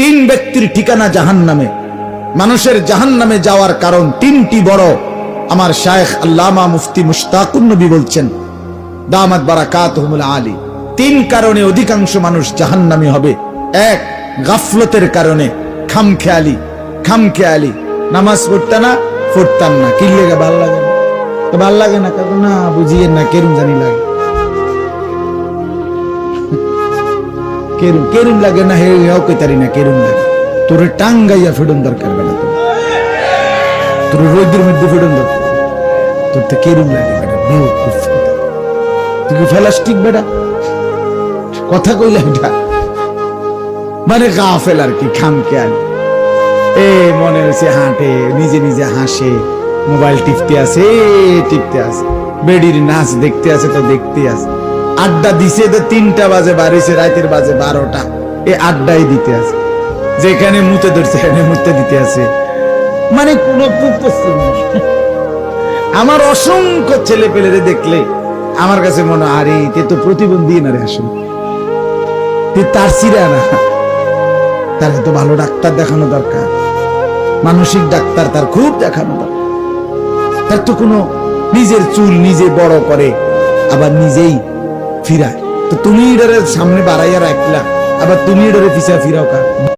তিন ব্যক্তির ঠিকানা জাহান্নামে। মানুষের জাহান্নামে যাওয়ার কারণ তিনটি বড়। আমার শায়েখ আল্লামা মুফতি মুশতাকুন নবী বলছেন, দামাত বারাকাতুহুমুল আলী, তিন কারণে অধিকাংশ মানুষ জাহান্নামী হবে। এক, গাফলতের কারণে, খামখেয়ালি। নামাজ পড়তাম না, কি লেগে ভাল লাগে না, তো ভাল লাগে না, কারণ না বুঝিয়ে না, কেরুম জানি লাগে, কেরুম লাগে না, হেও কইতারি না, কেরুম লাগে। তোর টাঙ্গাইয়া ফেডন দরকার বেটা, তোর রোদের মধ্যে ফেডন দরকার, তোর তো কেরুম লাগে বেটা, তুই কি ফেলাস্টিক বেটা, কথা কইলে এটা মানে গাফেল আর কি, খামখেয়ালি। মনে হয়েছে হাঁটে, নিজে নিজে হাসে, মোবাইল টিপতে আছে, বেডির নাচ দেখতে আছে তো দেখতে আছে, আড্ডা দিছে তো 3টা বাজে, বাড়িছে রাতের বাজে 12টা, আড্ডাই দিতে আছে, যেখানে মুতে ধরছে এখানে মুতে দিতে আছে, মানে কোন আমার অসংখ্য ছেলে পেলেরে দেখলে আমার কাছে মনে হয়, আরে তে তো প্রতিবন্ধী না রে, আসলে তার সিরা না, তার তো ভালো ডাক্তার দেখানো দরকার, মানসিক ডাক্তার তার খুব দেখানো দরকার। তার তো কোনো নিজের চুল নিজে বড় করে আবার নিজেই ফিরায়, তো তুমি এটারে সামনে বাড়াইয়া রাখলা, আবার তুমি এটারে পিছা ফিরাও কা।